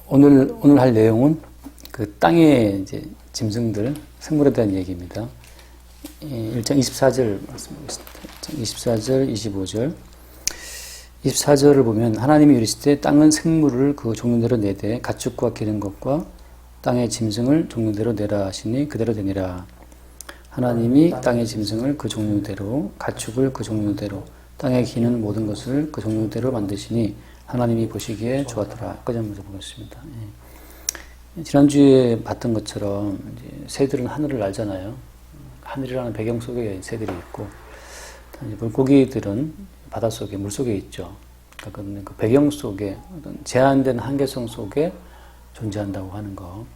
오늘 할 내용은 그 땅의 이제 짐승들, 생물에 대한 얘기입니다. 1장 24절 말씀하겠습니다. 24절, 25절. 24절을 보면 하나님이 이르시되 땅은 생물을 그 종류대로 내되 가축과 기른 것과 땅의 짐승을 종류대로 내라 하시니 그대로 되니라. 하나님이 땅의 짐승을 그 종류대로 가축을 그 종류대로 땅에 기는 모든 것을 그 종류대로 만드시니 하나님이 보시기에 좋았더라. 여기까지 한번 보겠습니다. 지난주에 봤던 것처럼 이제 새들은 하늘을 날잖아요. 하늘이라는 배경 속에 새들이 있고 물고기들은 바닷속에 물속에 있죠. 그러니까 그 배경 속에 어떤 제한된 한계성 속에 존재한다고 하는 거.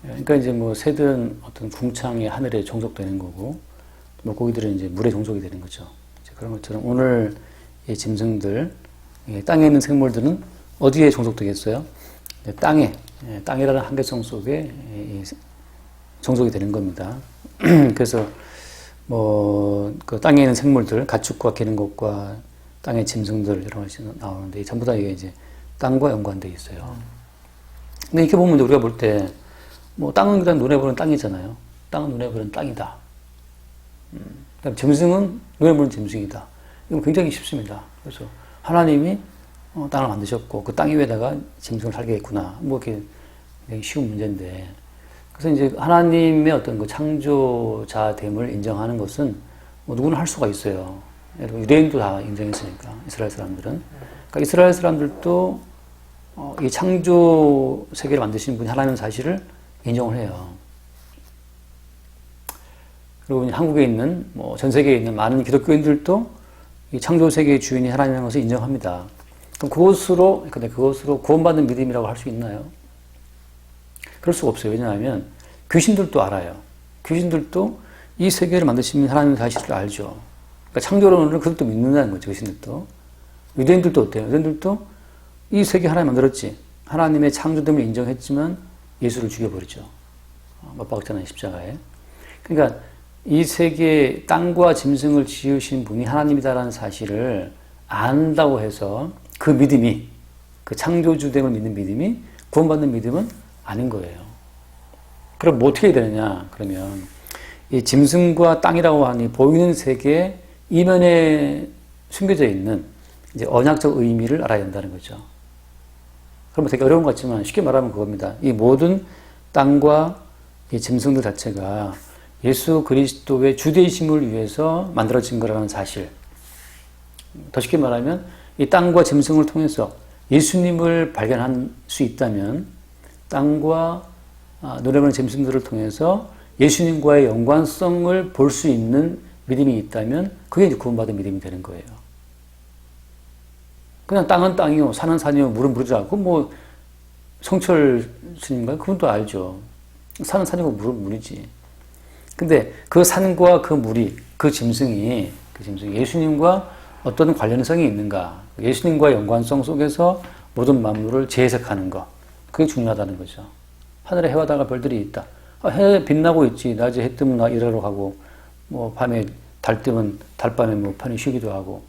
그러니까 이제 뭐 새들은 어떤 궁창의 하늘에 종속되는 거고 물고기들은 이제 물에 종속이 되는 거죠. 그런 것처럼 오늘 이 짐승들, 땅에 있는 생물들은 어디에 종속되겠어요? 땅이라는 한계성 속에 종속이 되는 겁니다. 그래서 그 땅에 있는 생물들, 가축과 기는 것과 땅의 짐승들 이런 것이 나오는데 전부 다 이게 이제 땅과 연관되어 있어요. 근데 이렇게 보면 우리가 볼 때 땅은 그냥 눈에 보는 땅이잖아요. 땅은 눈에 보는 땅이다. 그다음 짐승은 눈에 보는 짐승이다. 이건 굉장히 쉽습니다. 그래서 하나님이 땅을 만드셨고 그 땅 위에다가 짐승을 살게 했구나. 이렇게 굉장히 쉬운 문제인데 그래서 이제 하나님의 어떤 그 창조자됨을 인정하는 것은 누구나 할 수가 있어요. 유대인도 다 인정했으니까 이스라엘 사람들은. 그러니까 이스라엘 사람들도 이 창조 세계를 만드신 분이 하나님의 사실을 인정을 해요. 그리고 한국에 있는 전 세계에 있는 많은 기독교인들도 이 창조 세계의 주인이 하나님이라는 것을 인정합니다. 그럼 그것으로 구원받는 믿음이라고 할 수 있나요? 그럴 수가 없어요. 왜냐하면 귀신들도 알아요. 귀신들도 이 세계를 만드신 하나님의 사실을 알죠. 그러니까 창조론을 그것도 믿는다는 거죠. 귀신들도. 유대인들도 어때요? 유대인들도 이 세계 하나님 만들었지. 하나님의 창조됨을 인정했지만 예수를 죽여버리죠. 못 박았잖아요. 십자가에. 그러니까 이 세계 땅과 짐승을 지으신 분이 하나님이다라는 사실을 안다고 해서 그 믿음이, 그 창조주됨을 믿는 믿음이 구원받는 믿음은 아닌 거예요. 그럼 어떻게 해야 되느냐? 그러면 이 짐승과 땅이라고 하니 보이는 세계 이면에 숨겨져 있는 이제 언약적 의미를 알아야 된다는 거죠. 그러면 되게 어려운 것 같지만 쉽게 말하면 그겁니다. 이 모든 땅과 이 짐승들 자체가 예수 그리스도의 주되심을 위해서 만들어진 거라는 사실. 더 쉽게 말하면 이 땅과 짐승을 통해서 예수님을 발견할 수 있다면 땅과 눈에 보는 짐승들을 통해서 예수님과의 연관성을 볼 수 있는 믿음이 있다면 그게 이제 구원받은 믿음이 되는 거예요. 그냥 땅은 땅이요, 산은 산이요, 물은 물이라. 그건 성철 스님인가요? 그분도 알죠. 산은 산이고 물은 물이지. 근데 그 산과 그 물이, 그 짐승이 예수님과 어떤 관련성이 있는가? 예수님과의 연관성 속에서 모든 만물을 재해석하는 것. 그게 중요하다는 거죠. 하늘에 해와 달과 별들이 있다. 해 빛나고 있지. 낮에 해 뜨면 나 일하러 가고, 밤에 달 뜨면 달밤에 편히 쉬기도 하고.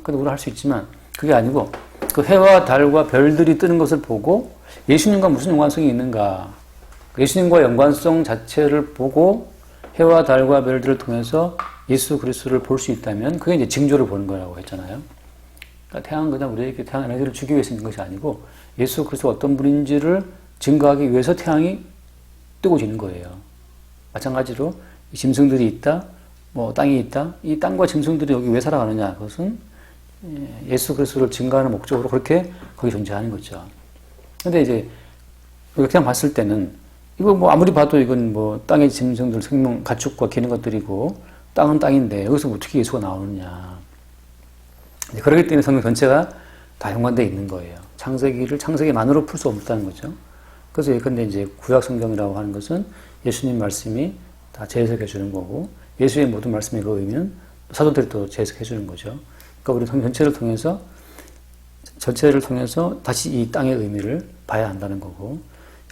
그래도 우리가 할 수 있지만, 그게 아니고, 그 해와 달과 별들이 뜨는 것을 보고, 예수님과 무슨 연관성이 있는가? 예수님과 연관성 자체를 보고, 해와 달과 별들을 통해서 예수 그리스도를 볼 수 있다면, 그게 이제 징조를 보는 거라고 했잖아요. 그러니까 태양은 그냥 우리에게 태양 에너지를 주기 위해서 있는 것이 아니고, 예수 그리스도가 어떤 분인지를 증거하기 위해서 태양이 뜨고 지는 거예요. 마찬가지로 짐승들이 있다, 땅이 있다. 이 땅과 짐승들이 여기 왜 살아가느냐? 그것은 예수 그리스도를 증거하는 목적으로 그렇게 거기 존재하는 거죠. 근데 이제 그냥 봤을 때는 이거 아무리 봐도 이건 땅의 짐승들 생명 가축과 기는 것들이고 땅은 땅인데 여기서 어떻게 예수가 나오느냐? 그렇기 때문에 성경 전체가 다 연관되어 있는 거예요. 창세기를 창세기만으로 풀 수 없다는 거죠. 그래서 예컨대 이제 구약 성경이라고 하는 것은 예수님 말씀이 다 재해석해 주는 거고 예수의 모든 말씀의 그 의미는 사도들이 또 재해석해 주는 거죠. 그러니까 우리 성경 전체를 통해서 다시 이 땅의 의미를 봐야 한다는 거고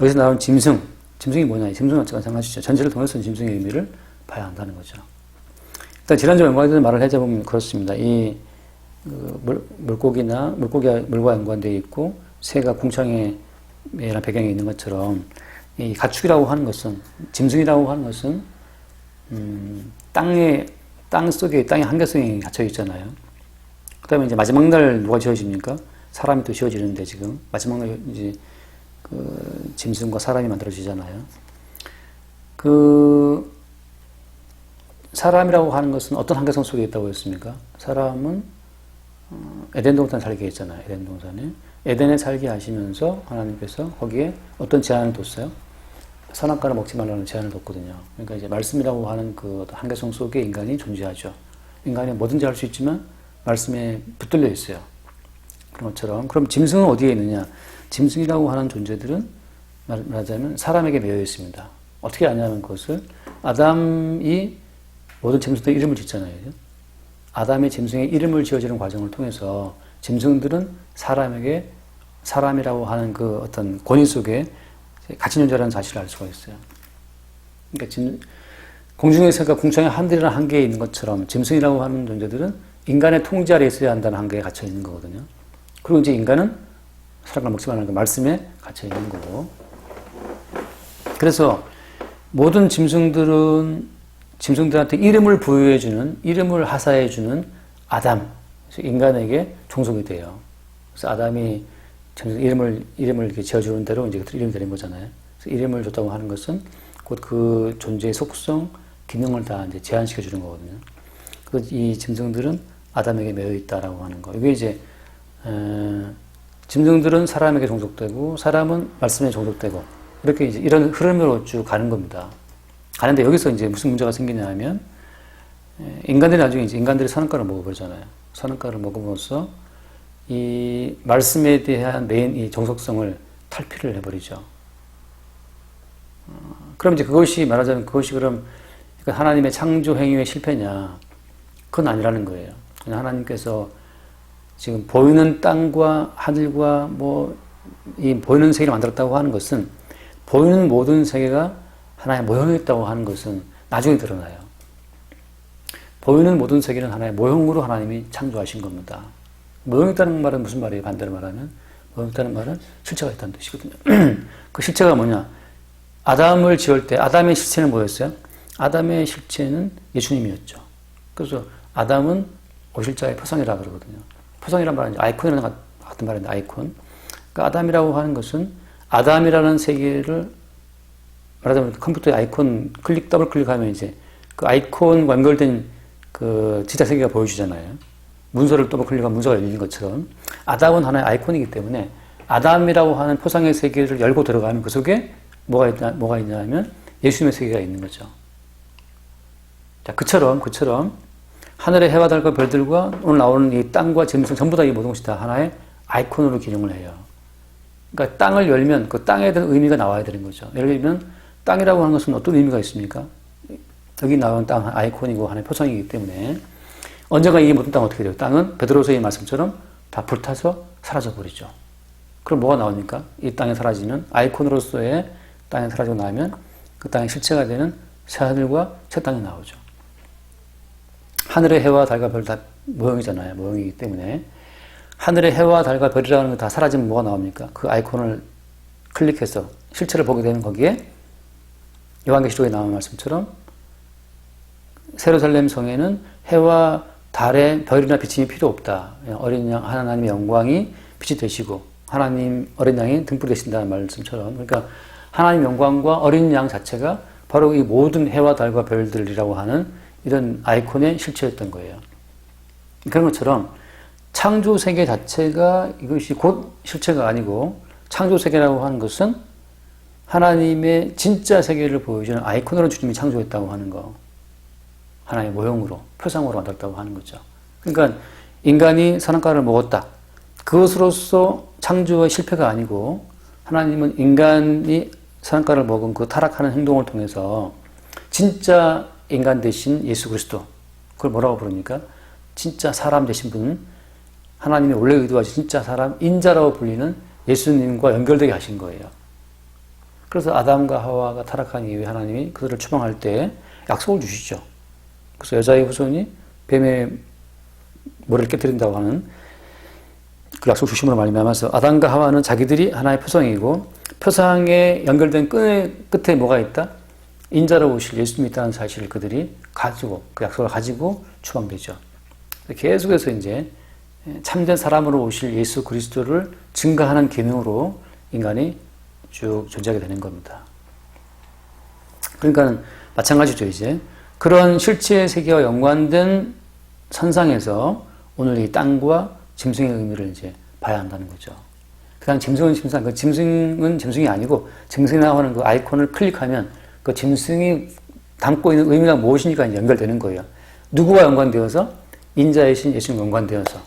여기서 나온 짐승이 뭐냐? 짐승은 어쩌나 생각하시죠. 전체를 통해서 짐승의 의미를 봐야 한다는 거죠. 일단 지난주 연관된 말을 해보면 그렇습니다. 이 물고기가 물과 연관되어 있고 새가 궁창에 이런 배경에 있는 것처럼 이 가축이라고 하는 것은, 짐승이라고 하는 것은 땅 속에 땅의 한계성이 갇혀 있잖아요. 그다음에 이제 마지막 날 누가 지어집니까? 사람이 또 지어지는데 지금 마지막 날 이제 그 짐승과 사람이 만들어지잖아요. 그 사람이라고 하는 것은 어떤 한계성 속에 있다고 했습니까? 사람은 에덴 동산에 살게 했잖아요. 에덴 동산에. 에덴에 살게 하시면서 하나님께서 거기에 어떤 제한을 뒀어요? 선악과를 먹지 말라는 제한을 뒀거든요. 그러니까 이제 말씀이라고 하는 그 한계성 속에 인간이 존재하죠. 인간이 뭐든지 할 수 있지만 말씀에 붙들려 있어요. 그런 것처럼. 그럼 짐승은 어디에 있느냐? 짐승이라고 하는 존재들은 말하자면 사람에게 매여 있습니다. 어떻게 아냐는 것을 아담이 모든 짐승들 이름을 짓잖아요. 아담의 짐승의 이름을 지어지는 과정을 통해서 짐승들은 사람에게 사람이라고 하는 그 어떤 권위 속에 같이 존재하는 사실을 알 수가 있어요. 그러니까 공중의 새가 궁창의 하늘이라는 한계에 있는 것처럼 짐승이라고 하는 존재들은 인간의 통제 아래에 있어야 한다는 한계에 갇혀 있는 거거든요. 그리고 이제 인간은 사람과 먹지 말라는 그 말씀에 갇혀 있는 거고. 그래서 모든 짐승들한테 이름을 부여해주는, 이름을 하사해주는 아담, 인간에게 종속이 돼요. 그래서 아담이 이름을 이렇게 지어주는 대로 이제 이름이 되는 거잖아요. 그래서 이름을 줬다고 하는 것은 곧 그 존재의 속성, 기능을 다 이제 제한시켜 주는 거거든요. 이 짐승들은 아담에게 매여 있다라고 하는 거. 이게 이제 짐승들은 사람에게 종속되고 사람은 말씀에 종속되고 이렇게 이제 이런 흐름으로 쭉 가는 겁니다. 가는데 여기서 이제 무슨 문제가 생기냐 하면 인간들이 나중에 이제 인간들이 선악과를 먹어버리잖아요. 선악과를 먹음으로써 이 말씀에 대한 이 정속성을 탈피를 해버리죠. 그럼 이제 그것이 말하자면 그것이 그럼 하나님의 창조 행위의 실패냐? 그건 아니라는 거예요. 그냥 하나님께서 지금 보이는 땅과 하늘과 이 보이는 세계를 만들었다고 하는 것은 보이는 모든 세계가 하나의 모형이었다고 하는 것은 나중에 드러나요. 보이는 모든 세계는 하나의 모형으로 하나님이 창조하신 겁니다. 모형이라는 말은 무슨 말이에요? 반대로 말하면 모형이라는 말은 실체가 있다는 뜻이거든요. 그 실체가 뭐냐? 아담을 지을 때 아담의 실체는 뭐였어요? 아담의 실체는 예수님이었죠. 그래서 아담은 오실자의 표상이라고 그러거든요. 표상이란 말은 아이콘이라는 같은 말인데 아이콘. 그러니까 아담이라고 하는 것은 아담이라는 세계를 말하자면 컴퓨터에 아이콘 더블 클릭하면 이제 그 아이콘과 연결된 그 지적 세계가 보여주잖아요. 문서를 더블 클릭하면 문서가 열리는 것처럼 아담은 하나의 아이콘이기 때문에 아담이라고 하는 표상의 세계를 열고 들어가면 그 속에 뭐가 있냐 하면 예수님의 세계가 있는 거죠. 자, 그처럼 하늘의 해와 달과 별들과 오늘 나오는 이 땅과 짐승 전부 다 이 모든 것이 다 하나의 아이콘으로 기능을 해요. 그러니까 땅을 열면 그 땅에 대한 의미가 나와야 되는 거죠. 예를 들면 땅이라고 하는 것은 어떤 의미가 있습니까? 여기 나오는 땅 아이콘이고 하나의 표상이기 때문에 언젠가 이 모든 땅은 어떻게 돼요? 땅은 베드로서의 말씀처럼 다 불타서 사라져 버리죠. 그럼 뭐가 나옵니까? 이 땅에 사라지는 아이콘으로서의 땅에 사라지고 나면 그 땅의 실체가 되는 새 하늘과 새 땅이 나오죠. 하늘의 해와 달과 별 다 모형이잖아요. 모형이기 때문에 하늘의 해와 달과 별이라는 거 다 사라지면 뭐가 나옵니까? 그 아이콘을 클릭해서 실체를 보게 되는 거기에 요한계시록에 나온 말씀처럼 예루살렘 성에는 해와 달에 별이나 비침이 필요 없다. 어린 양 하나님의 영광이 빛이 되시고 하나님 어린 양이 등불이 되신다는 말씀처럼 그러니까 하나님 영광과 어린 양 자체가 바로 이 모든 해와 달과 별들이라고 하는 이런 아이콘의 실체였던 거예요. 그런 것처럼 창조 세계 자체가 이것이 곧 실체가 아니고 창조 세계라고 하는 것은 하나님의 진짜 세계를 보여주는 아이콘으로 주님이 창조했다고 하는 거. 하나의 모형으로, 표상으로 만들었다고 하는 거죠. 그러니까 인간이 선악과를 먹었다. 그것으로서 창조의 실패가 아니고 하나님은 인간이 선악과를 먹은 그 타락하는 행동을 통해서 진짜 인간 대신 예수 그리스도, 그걸 뭐라고 부릅니까? 진짜 사람 되신 분, 하나님이 원래 의도하신 진짜 사람, 인자라고 불리는 예수님과 연결되게 하신 거예요. 그래서 아담과 하와가 타락한 이후에 하나님이 그들을 추방할 때 약속을 주시죠. 그래서 여자의 후손이 뱀의 머리를 깨뜨린다고 하는 그 약속 주심으로 말미암아서 아담과 하와는 자기들이 하나의 표상이고 표상에 연결된 끝에 뭐가 있다? 인자로 오실 예수님이 있다는 사실을 그들이 가지고 그 약속을 가지고 추방되죠. 계속해서 이제 참된 사람으로 오실 예수 그리스도를 증거하는 기능으로 인간이 쭉 존재하게 되는 겁니다. 그러니까 마찬가지죠. 이제 그런 실체 세계와 연관된 선상에서 오늘 이 땅과 짐승의 의미를 이제 봐야 한다는 거죠. 그냥 짐승은 짐승, 그 짐승은 짐승이 아니고 짐승이라고 하는 그 아이콘을 클릭하면 그 짐승이 담고 있는 의미가 무엇이니까 연결되는 거예요. 누구와 연관되어서? 인자이신 예수님 연관되어서.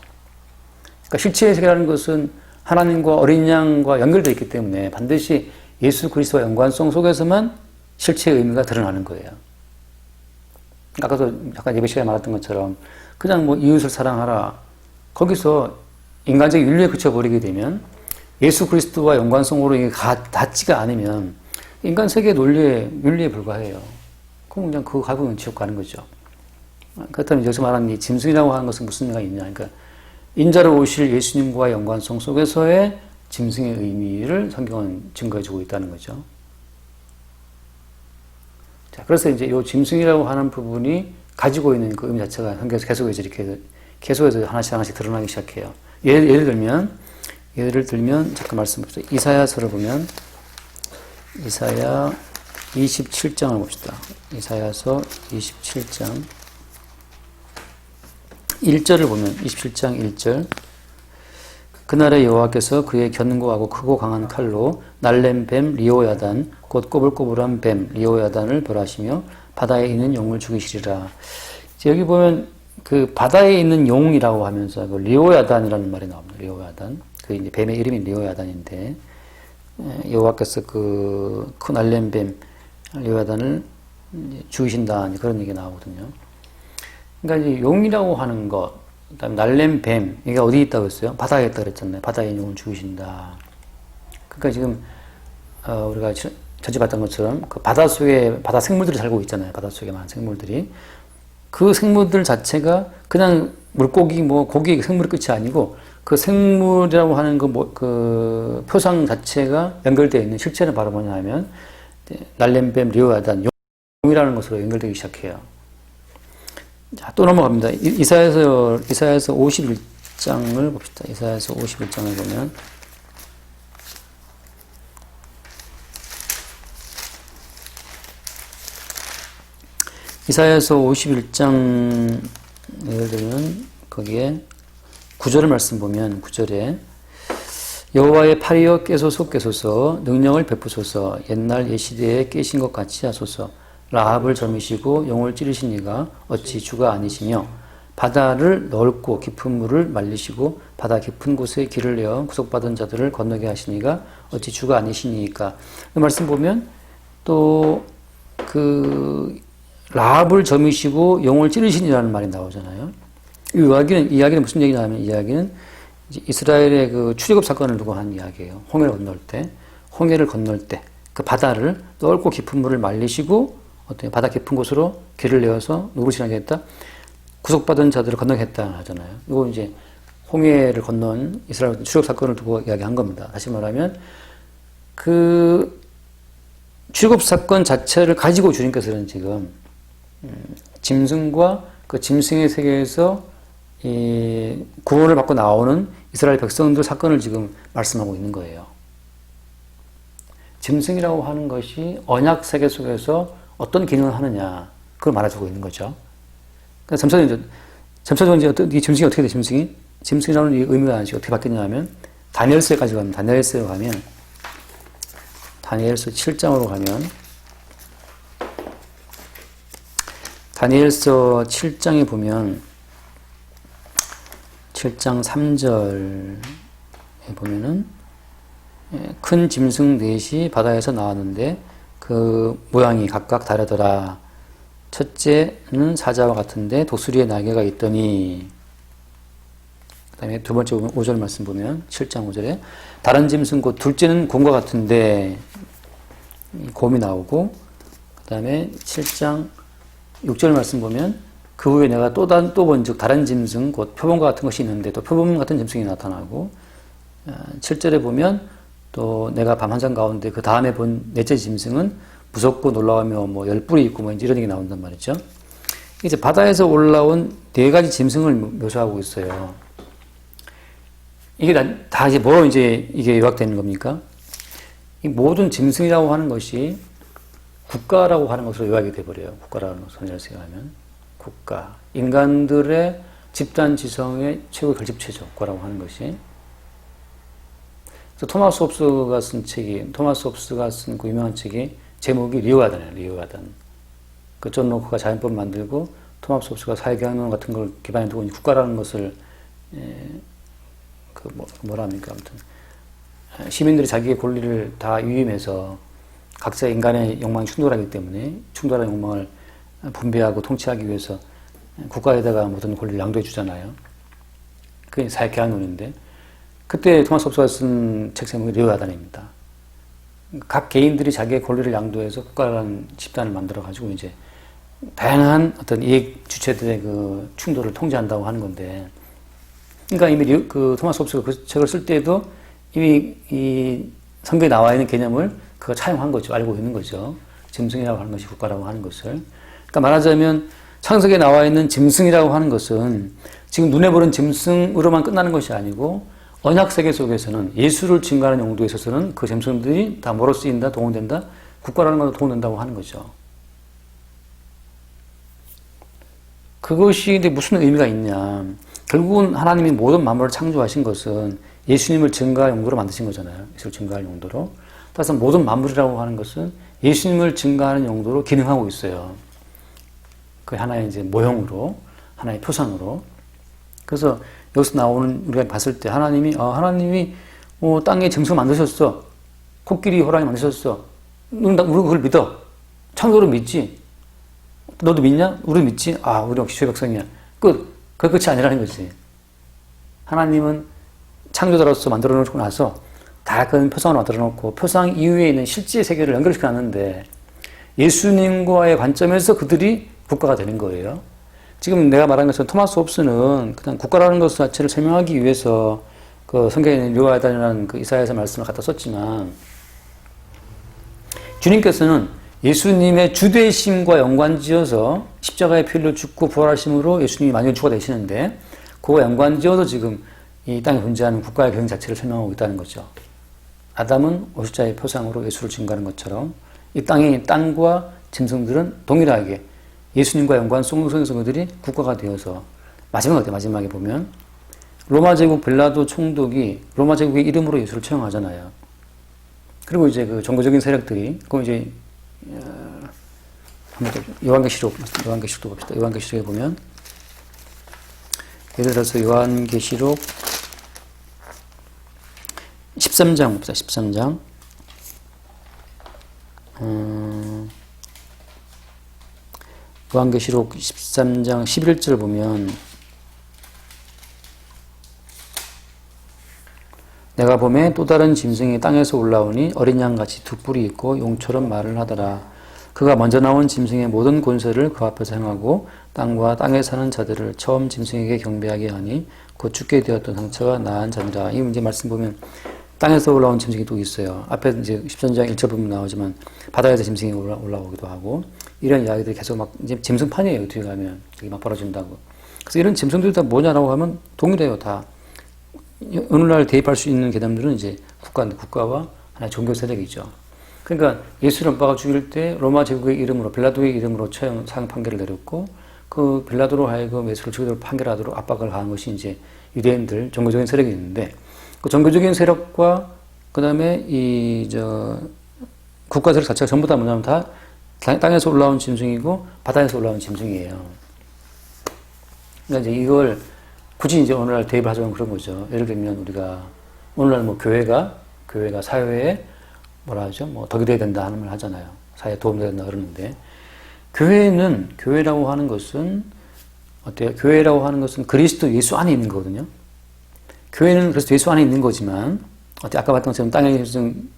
그러니까 실체의 세계라는 것은 하나님과 어린 양과 연결되어 있기 때문에 반드시 예수 그리스도와 연관성 속에서만 실체의 의미가 드러나는 거예요. 아까도 약간 예배 시간에 말했던 것처럼 그냥 뭐 이웃을 사랑하라. 거기서 인간적 윤리에 그쳐버리게 되면 예수 그리스도와 연관성으로 이게 닿지가 않으면 인간 세계 윤리에 불과해요. 그럼 그냥 그거 가지고 지옥 가는 거죠. 그렇다면 여기서 말하는 이 짐승이라고 하는 것은 무슨 의미가 있냐. 그러니까 인자로 오실 예수님과의 연관성 속에서의 짐승의 의미를 성경은 증거해주고 있다는 거죠. 자, 그래서 이제 이 짐승이라고 하는 부분이 가지고 있는 그 의미 자체가 성경에서 계속해서 하나씩 드러나기 시작해요. 예를 들면 잠깐 말씀드립니다. 이사야서를 보면 이사야 27장을 봅시다. 이사야서 27장 1절을 보면 27장 1절 그날에 여호와께서 그의 견고하고 크고 강한 칼로 날렘 뱀 리오야단 곧 꼬불꼬불한 뱀 리오야단을 벌하시며 바다에 있는 용을 죽이시리라. 여기 보면 그 바다에 있는 용이라고 하면서 그 리오야단이라는 말이 나옵니다. 리오야단. 그 이제 뱀의 이름이 리오야단인데 여호와께서 그 큰 날렘 뱀 리오야단을 죽이신다 그런 얘기가 나오거든요. 그러니까 이제 용이라고 하는 것, 그다음에 날렘 뱀 이게 어디 있다고 했어요? 바다에 있다고 그랬잖아요. 바다에 있는 용을 죽이신다. 그러니까 지금 우리가 전체 봤던 것처럼 그 바다 속에 바다 생물들이 살고 있잖아요. 바다 속에 많은 생물들이 그 생물들 자체가 그냥 물고기 뭐 고기 생물의 끝이 아니고 그 생물이라고 하는 그 표상 자체가 연결되어 있는 실체는 바로 뭐냐 하면 날렘뱀 리오야단 용이라는 것으로 연결되기 시작해요. 자, 또 넘어갑니다. 이사야서 51장을 봅시다. 이사야서 51장을 보면 이사야서 51장 예를 들면 거기에 9절 말씀 보면 9절에 여호와의 팔이여 깨소서 능력을 베푸소서 옛날 옛시대에 깨신 것 같이 하소서 라합을 점이시고 용을 찌르신 이가 어찌 주가 아니시며 바다를 넓고 깊은 물을 말리시고 바다 깊은 곳에 길을 내어 구속받은 자들을 건너게 하시니가 어찌 주가 아니시니까. 이 말씀 보면 또 그 라합을 점이시고 용을 찌르신이라는 말이 나오잖아요. 이 이야기는 무슨 얘기냐면 이 이야기는 이스라엘의 그 출애굽 사건을 두고 한 이야기예요. 홍해를 건널 때 그 바다를 넓고 깊은 물을 말리시고 어떤 바다 깊은 곳으로 길을 내어서 누구를 지나게 했다? 구속받은 자들을 건너게 했다 하잖아요. 이거 이제 홍해를 건넌 이스라엘 출애굽 사건을 두고 이야기한 겁니다. 다시 말하면 그 출애굽 사건 자체를 가지고 주님께서는 지금 짐승과 그 짐승의 세계에서 이 구원을 받고 나오는 이스라엘 백성들 사건을 지금 말씀하고 있는 거예요. 짐승이라고 하는 것이 언약 세계 속에서 어떤 기능을 하느냐 그걸 말해주고 있는 거죠. 그러니까 점차적으로 이제 이 짐승이 어떻게 돼? 짐승이라는 이 의미가 어떻게 바뀌냐 하면 다니엘서에까지 가면 다니엘서 7장으로 가면 다니엘서 7장에 보면 7장 3절에 보면은 큰 짐승 넷이 바다에서 나왔는데 그 모양이 각각 다르더라. 첫째는 사자와 같은데 독수리의 날개가 있더니 그 다음에 두 번째 5절 말씀 보면 7장 5절에 다른 짐승 곧 둘째는 곰과 같은데 곰이 나오고 그 다음에 7장 6절 말씀 보면 그 후에 내가 또 본 즉 다른 짐승 곧 표범과 같은 것이 있는데 또 표범 같은 짐승이 나타나고 7절에 보면 또 내가 밤 한상 가운데 그 다음에 본 넷째 짐승은 무섭고 놀라우며 뭐 열뿔이 있고 뭐 이런 얘기 나온단 말이죠. 이제 바다에서 올라온 네 가지 짐승을 묘사하고 있어요. 이게 다 이제 뭐로 이제 이게 요약되는 겁니까? 이 모든 짐승이라고 하는 것이 국가라고 하는 것으로 요약이 돼버려요. 국가라는 것을 생각하면 국가, 인간들의 집단 지성의 최고 결집체죠. 국가라고 하는 것이. 그래서 토마스 홉스가 쓴 그 유명한 책이 제목이 리오가단이에요. 리오가단. 그 존 로크가 자연법 만들고 토마스 홉스가 사회경영 같은 걸 기반에 두고 국가라는 것을 뭐라 합니까? 아무튼 시민들이 자기의 권리를 다 위임해서 각자 인간의 욕망이 충돌하기 때문에 충돌하는 욕망을 분배하고 통치하기 위해서 국가에다가 모든 권리를 양도해 주잖아요. 그게 사회계약론인데 그때 토마스 홉스가 쓴 책 제목이 리오가단입니다. 각 개인들이 자기의 권리를 양도해서 국가라는 집단을 만들어 가지고 이제 다양한 어떤 이익 주체들의 그 충돌을 통제한다고 하는 건데, 그러니까 이미 그 토마스 홉스가 그 책을 쓸 때도 이미 이 성경에 나와 있는 개념을 그가 차용한 거죠. 알고 있는 거죠. 짐승이라고 하는 것이 국가라고 하는 것을. 그러니까 말하자면 창세기에 나와 있는 짐승이라고 하는 것은 지금 눈에 보는 짐승으로만 끝나는 것이 아니고 언약 세계 속에서는 예수를 증거하는 용도에 있어서는 그 짐승들이 다 뭐로 쓰인다, 동원된다, 국가라는 것도 동원된다고 하는 거죠. 그것이 근데 무슨 의미가 있냐. 결국은 하나님이 모든 만물을 창조하신 것은 예수님을 증거할 용도로 만드신 거잖아요. 예수를 증거할 용도로. 따라서 모든 만물이라고 하는 것은 예수님을 증거하는 용도로 기능하고 있어요. 그 하나의 이제 모형으로, 하나의 표상으로. 그래서 여기서 나오는 우리가 봤을 때 하나님이 땅에 짐승 만드셨어. 코끼리, 호랑이 만드셨어. 우리 그걸 믿어. 창조를 믿지. 너도 믿냐? 우리 믿지? 우리 역시 주의 백성이야. 끝. 그게 끝이 아니라는 거지. 하나님은 창조자로서 만들어 놓고 나서 다 그 표상을 만들어 놓고 표상 이후에 있는 실제 세계를 연결시켜 놨는데 예수님과의 관점에서 그들이 국가가 되는 거예요. 지금 내가 말한 것처럼 토마스 홉스는 그냥 국가라는 것 자체를 설명하기 위해서 그 성경에 있는 리오가단이라는 그 이사야서 말씀을 갖다 썼지만 주님께서는 예수님의 주되심과 연관지어서 십자가의 피 흘려 죽고 부활하심으로 예수님이 만유의 주가 되시는데 그거 연관지어서 지금 이 땅에 존재하는 국가의 경영 자체를 설명하고 있다는 거죠. 아담은 오십자의 표상으로 예수를 증거하는 것처럼 이 땅과 짐승들은 동일하게 예수님과 연관 속에서 그들이 국가가 되어서 마지막에 보면 로마 제국 벨라도 총독이 로마 제국의 이름으로 예수를 처형하잖아요. 그리고 이제 그 종교적인 세력들이 그 이제 요한계시록도 봅시다. 요한계시록에 보면 예를 들어서 요한계시록 13장 봅시다. 13장 요한계시록 13장 11절 보면 내가 보매 또 다른 짐승이 땅에서 올라오니 어린 양같이 두 뿔이 있고 용처럼 말을 하더라. 그가 먼저 나온 짐승의 모든 권세를 그 앞에서 행하고 땅과 땅에 사는 자들을 처음 짐승에게 경배하게 하니 곧 죽게 되었던 상처가 나은 자니라. 이 문제 말씀 보면 땅에서 올라온 짐승이 또 있어요. 앞에 이제 13장 1절 부분 나오지만 바다에서 짐승이 올라오기도 하고 이런 이야기들이 계속 막 이제 짐승판이에요. 뒤에 가면 되게 막 벌어진다고. 그래서 이런 짐승들이 다 뭐냐라고 하면 동일해요. 다 오늘날 대입할 수 있는 개념들은 이제 국가와 하나의 종교 세력이죠. 그러니까 예수를 엄빠가 죽일 때 로마 제국의 이름으로 빌라도의 이름으로 사형 판결을 내렸고 그 빌라도로 하여금 예수를 죽이도록 판결하도록 압박을 가한 것이 이제 유대인들 종교적인 세력이 있는데 그 종교적인 세력과 그 다음에 국가 세력 자체가 전부 다 뭐냐면 다 땅에서 올라온 짐승이고 바다에서 올라온 짐승이에요. 그러니까 이제 이걸 굳이 이제 오늘날 대입을 하자면 그런 거죠. 예를 들면 우리가 오늘날 뭐 교회가 사회에 뭐라 하죠? 뭐 덕이 되어야 된다 하는 말 하잖아요. 사회에 도움되어야 된다 그러는데 교회라고 하는 것은 어때요? 교회라고 하는 것은 그리스도 예수 안에 있는 거거든요. 교회는 그리스도 예수 안에 있는 거지만 아까 봤던 것처럼 땅에 있는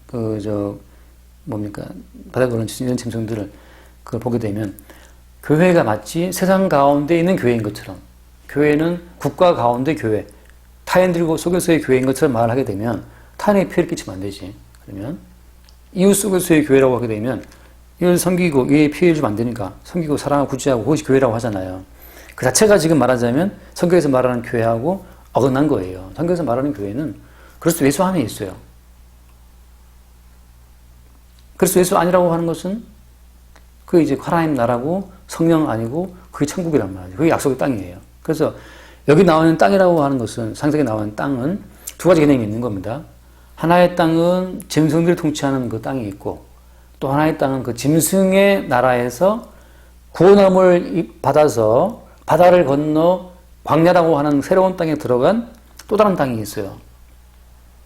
바다에 오는 이런 짐승들을 그걸 보게 되면 교회가 마치 세상 가운데 있는 교회인 것처럼, 교회는 국가 가운데 교회, 타인들과 속에서의 교회인 것처럼 말을 하게 되면 타인에게 피해를 끼치면 안 되지. 그러면 이웃 속에서의 교회라고 하게 되면 이걸 섬기고 이에 피해를 주면 안 되니까 섬기고 사랑하고 구제하고 그것이 교회라고 하잖아요. 그 자체가 지금 말하자면 성경에서 말하는 교회하고 어긋난 거예요. 성경에서 말하는 교회는 그리스도 예수 안에 있어요. 그리스도 예수 아니라고 하는 것은 그게 이제 하나님 나라고 성령 아니고 그게 천국이란 말이에요. 그게 약속의 땅이에요. 그래서 여기 나오는 땅이라고 하는 것은, 상세하게 나오는 땅은 두 가지 개념이 있는 겁니다. 하나의 땅은 짐승들이 통치하는 그 땅이 있고, 또 하나의 땅은 그 짐승의 나라에서 구원함을 받아서 바다를 건너 광야라고 하는 새로운 땅에 들어간 또 다른 땅이 있어요.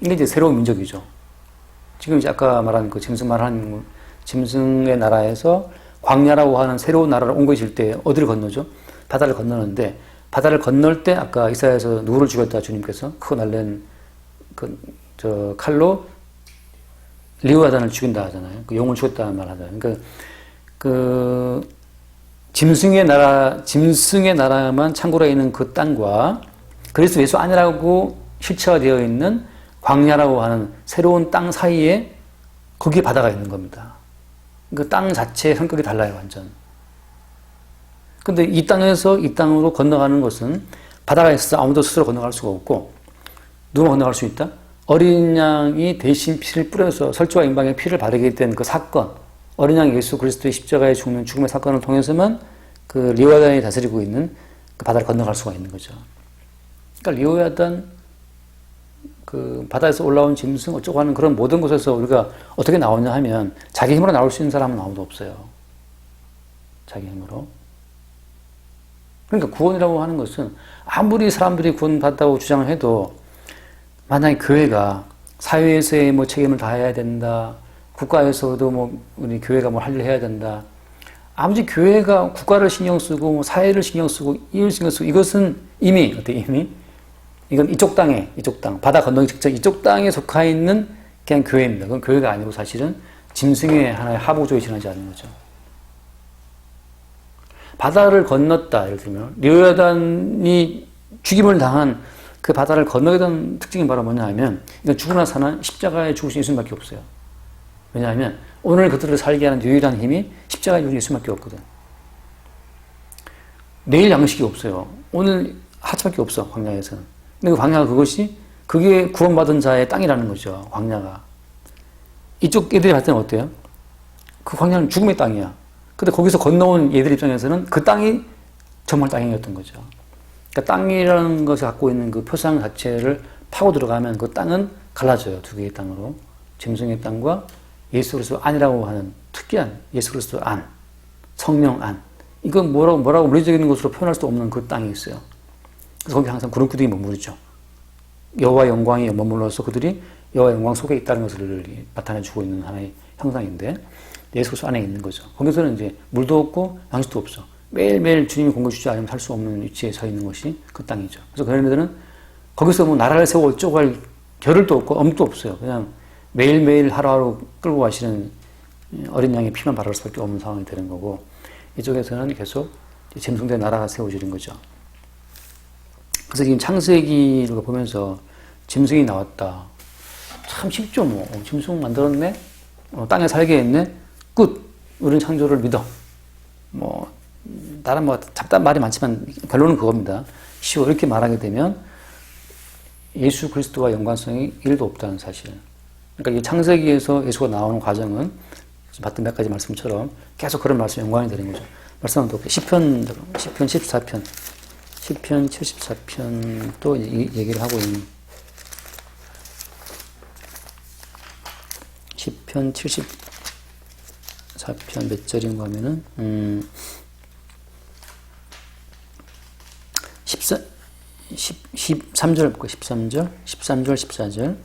이게 이제 새로운 민족이죠. 지금 이제 아까 말한 그 짐승 말하는 짐승의 나라에서 광야라고 하는 새로운 나라를 옮겨질 때 어디를 건너죠? 바다를 건너는데, 바다를 건널 때 아까 이사야에서 누구를 죽였다 주님께서 크고 날랜 칼로 리오야단을 죽인다 하잖아요. 그 용을 죽였다는 말 하잖아요. 그러니까 그 짐승의 나라만 창고로 있는 그 땅과 그리스도 예수 아니라고 실체가 되어 있는 광야라고 하는 새로운 땅 사이에 거기에 바다가 있는 겁니다. 그 땅 자체의 성격이 달라요, 완전. 근데 이 땅에서 이 땅으로 건너가는 것은 바다가 있어서 아무도 스스로 건너갈 수가 없고, 누가 건너갈 수 있다? 어린 양이 대신 피를 뿌려서 설주와 임방의 피를 바르게 된 그 사건, 어린 양 예수 그리스도의 십자가에 죽는 죽음의 사건을 통해서만 그 리오야단이 다스리고 있는 그 바다를 건너갈 수가 있는 거죠. 그러니까 리오야단, 그 바다에서 올라온 짐승 어쩌고 하는 그런 모든 곳에서 우리가 어떻게 나오냐 하면 자기 힘으로 나올 수 있는 사람은 아무도 없어요. 자기 힘으로. 그러니까 구원이라고 하는 것은 아무리 사람들이 구원받았다고 주장을 해도, 만약에 교회가 사회에서의 뭐 책임을 다해야 된다, 국가에서도 뭐 우리 교회가 뭐 할 일을 해야 된다, 아무리 교회가 국가를 신경 쓰고 뭐 사회를 신경 쓰고 이웃을 신경 쓰고, 이것은 이미 이건 이쪽 땅, 바다 건너기 직전 이쪽 땅에 속하 있는 그냥 교회입니다. 그건 교회가 아니고 사실은 짐승의 하나의 하부조에 지나지 않는 거죠. 바다를 건넜다, 예를 들면 리오야단이 죽임을 당한 그 바다를 건너게 된 특징이 바로 뭐냐 하면, 이건 죽으나 사나 십자가에 죽으신 예수님밖에 없어요. 왜냐하면 오늘 그들을 살게 하는 유일한 힘이 십자가에 죽으신 예수님밖에 없거든. 내일 양식이 없어요. 오늘 하찮밖에 없어, 광야에서는. 근데 그 광야가 그게 구원받은 자의 땅이라는 거죠, 광야가. 이쪽 애들이 봤을 때는 어때요? 그 광야는 죽음의 땅이야. 근데 거기서 건너온 얘들 입장에서는 그 땅이 정말 땅이었던 거죠. 그러니까 땅이라는 것이 갖고 있는 그 표상 자체를 파고 들어가면 그 땅은 갈라져요. 두 개의 땅으로. 짐승의 땅과 예수 그리스도 안이라고 하는 특이한 예수 그리스도 안, 성령 안. 이건 뭐라고 물리적인 것으로 표현할 수 없는 그 땅이 있어요. 그래서 거기 항상 구름기둥이 머무르죠. 여호와 영광이 머물러서 그들이 여호와 영광 속에 있다는 것을 나타내주고 있는 하나의 형상인데, 예수 그리스도 안에 있는 거죠. 거기서는 이제 물도 없고 양식도 없어. 매일매일 주님이 공급 주지 않으면 살 수 없는 위치에 서 있는 것이 그 땅이죠. 그래서 그네들은 거기서 뭐 나라를 세우고 어쩌고 할 겨를도 없고 엄도 없어요. 그냥 매일매일 하루하루 끌고 가시는 어린 양의 피만 바랄 수밖에 없는 상황이 되는 거고, 이쪽에서는 계속 짐승들의 나라가 세워지는 거죠. 그래서 지금 창세기를 보면서 짐승이 나왔다. 참 쉽죠, 뭐. 짐승 만들었네? 땅에 살게 했네? 끝! 우리는 창조를 믿어. 뭐, 다른 뭐, 잡다한 말이 많지만 결론은 그겁니다. 쉬워. 이렇게 말하게 되면 예수 그리스도와 연관성이 1도 없다는 사실. 그러니까 이 창세기에서 예수가 나오는 과정은 봤던 몇 가지 말씀처럼 계속 그런 말씀 연관이 되는 거죠. 말씀은 또 시편 14편, 시편 74편 또 얘기를 하고 있는, 시편 74편 몇 절인가 하면은 13절 볼까요? 13절, 14절.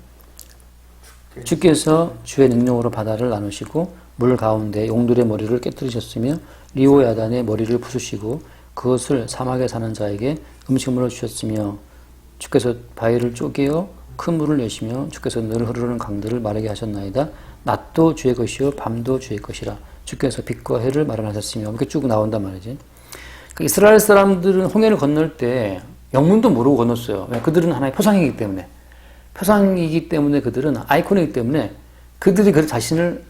주께서 주의 능력으로 바다를 나누시고 물 가운데 용들의 머리를 깨뜨리셨으며 리오야단의 머리를 부수시고 그것을 사막에 사는 자에게 음식물로 주셨으며, 주께서 바위를 쪼개어 큰 물을 내시며 주께서 늘 흐르는 강들을 마르게 하셨나이다. 낮도 주의 것이요 밤도 주의 것이라. 주께서 빛과 해를 마련하셨으며 이렇게 쭉 나온단 말이지. 그러니까 이스라엘 사람들은 홍해를 건널 때 영문도 모르고 건넜어요. 그들은 하나의 표상이기 때문에. 표상이기 때문에 그들은 아이콘이기 때문에 그들이 그 자신을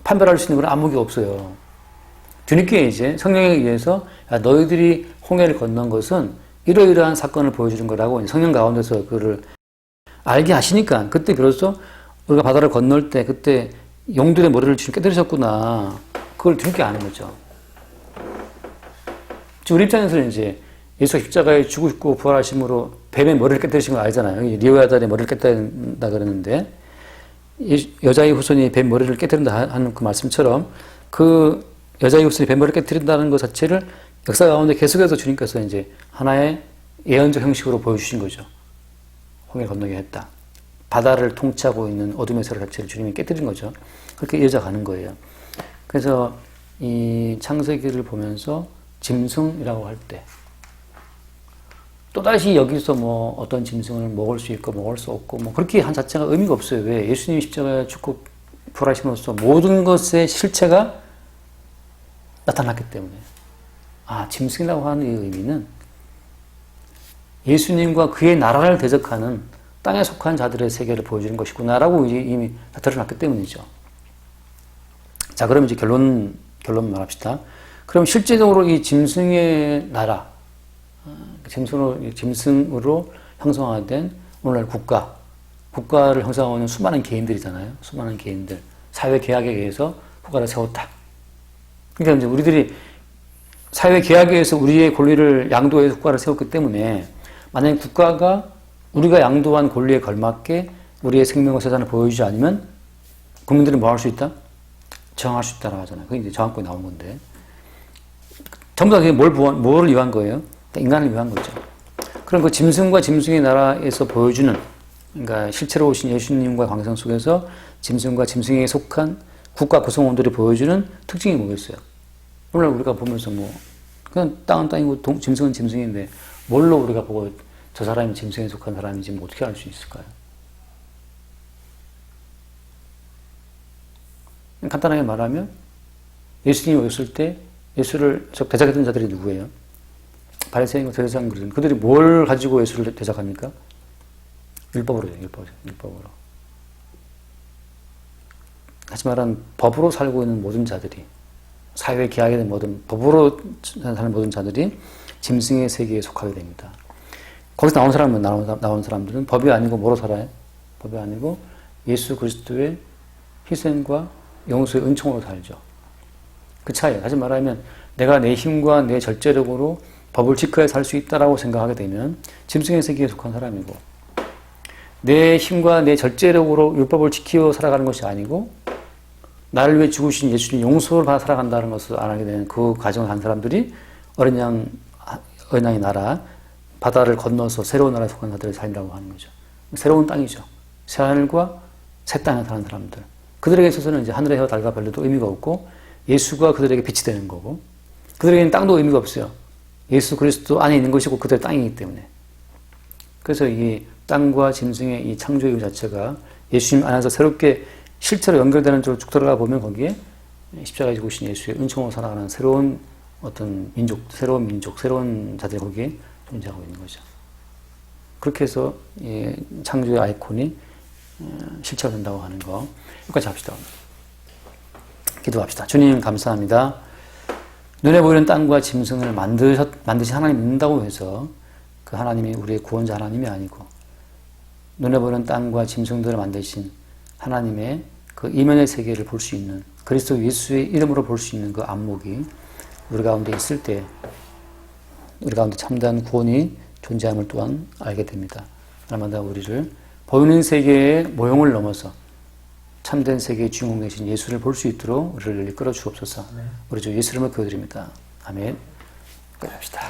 판별할 수 있는 건 아무게 없어요. 뒤늦게 이제 성령에 의해서 너희들이 홍해를 건넌 것은 이러이러한 사건을 보여주는 거라고 성령 가운데서 그를 알게 하시니까 그때 비로소 우리가 바다를 건널 때 그때 용들의 머리를 주님 깨뜨리셨구나. 그걸 뒤늦게 아는 거죠. 우리 입장에서는 이제 예수가 십자가에 죽으시고 부활하심으로 뱀의 머리를 깨뜨리신 거 알잖아요. 리오야달의 머리를 깨뜨린다 그러는데 여자의 후손이 뱀 머리를 깨뜨린다 하는 그 말씀처럼 그 여자의 후손이 뱀 머리를 깨뜨린다는 것 자체를 역사 가운데 계속해서 주님께서 이제 하나의 예언적 형식으로 보여주신 거죠. 홍해를 건너게 했다. 바다를 통치하고 있는 어둠의 세력 자체를 주님이 깨뜨린 거죠. 그렇게 이어져 가는 거예요. 그래서 이 창세기를 보면서 짐승이라고 할 때 또다시 여기서 뭐 어떤 짐승을 먹을 수 있고 먹을 수 없고 뭐 그렇게 한 자체가 의미가 없어요. 왜? 예수님이 십자가에 죽고 부활하심으로써 모든 것의 실체가 나타났기 때문에. 짐승이라고 하는 이 의미는 예수님과 그의 나라를 대적하는 땅에 속한 자들의 세계를 보여주는 것이구나라고 이미 다 드러났기 때문이죠. 자, 그럼 이제 결론 말합시다. 그럼 실제적으로 이 짐승의 나라, 짐승으로 형성화된 오늘날 국가를 형성하는 수많은 개인들이잖아요. 수많은 개인들. 사회 계약에 의해서 국가를 세웠다. 그러니까 이제 우리들이 사회 계약에 의해서 우리의 권리를 양도해서 국가를 세웠기 때문에 만약에 국가가 우리가 양도한 권리에 걸맞게 우리의 생명과 재산을 보여주지 않으면 국민들은 뭐 할 수 있다? 저항할 수 있다라고 하잖아요. 그게 이제 저항권이 나온 건데. 전부 다 그게 뭘 위한 거예요? 인간을 위한 거죠. 그럼 그 짐승과 짐승의 나라에서 보여주는, 그러니까 실체로 오신 예수님과 관계성 속에서 짐승과 짐승에 속한 국가 구성원들이 보여주는 특징이 뭐겠어요? 오늘 우리가 보면서 그냥 땅은 땅이고 짐승은 짐승인데 뭘로 우리가 보고 저 사람이 짐승에 속한 사람인지 어떻게 알 수 있을까요? 간단하게 말하면 예수님이 오셨을 때 예수를 대적했던 자들이 누구예요? 바리새인과 세리사님들은 그들이 뭘 가지고 예수를 대적합니까? 율법으로. 다시 말하면 법으로 살고 있는 모든 자들이 사회 계약에 대한 법으로 사는 모든 자들이 짐승의 세계에 속하게 됩니다. 거기서 나온 사람들은 법이 아니고 뭐로 살아요? 법이 아니고 예수 그리스도의 희생과 용서의 은총으로 살죠. 그 차이예요. 다시 말하면 내가 내 힘과 내 절제력으로 법을 지켜야 살 수 있다라고 생각하게 되면 짐승의 세계에 속한 사람이고, 내 힘과 내 절제력으로 율법을 지키어 살아가는 것이 아니고 나를 위해 죽으신 예수님 용서를 받아 살아간다는 것을 안 하게 되는 그 과정을 한 사람들이 어린 양의 나라, 바다를 건너서 새로운 나라에 속한 자들의 삶이라고 하는 거죠. 새로운 땅이죠. 새하늘과 새 땅에 사는 사람들. 그들에게 있어서는 이제 하늘의 해와 달과 별도 의미가 없고 예수가 그들에게 빛이 되는 거고, 그들에게는 땅도 의미가 없어요. 예수 그리스도 안에 있는 것이고 그들의 땅이기 때문에. 그래서 이 땅과 짐승의 이 창조의 이유 자체가 예수님 안에서 새롭게 실체로 연결되는 쪽으로 쭉 들어가 보면 거기에 십자가에 죽으신 예수의 은총으로 살아가는 새로운 어떤 민족, 새로운 자들이 거기에 존재하고 있는 거죠. 그렇게 해서 창조의 아이콘이 실체가 된다고 하는 거. 여기까지 합시다. 기도합시다. 주님 감사합니다. 눈에 보이는 땅과 짐승을 만드신 하나님 믿는다고 해서 그 하나님이 우리의 구원자 하나님이 아니고 눈에 보이는 땅과 짐승들을 만드신 하나님의 그 이면의 세계를 볼 수 있는, 그리스도 예수의 이름으로 볼 수 있는 그 안목이 우리 가운데 있을 때 우리 가운데 참다한 구원이 존재함을 또한 알게 됩니다. 날마다 우리를 보이는 세계의 모형을 넘어서 참된 세계의 주인공 되신 예수를 볼 수 있도록 우리를 이끌어 주옵소서. 우리 주 예수 이름을 기도드립니다. 아멘. 끝납시다.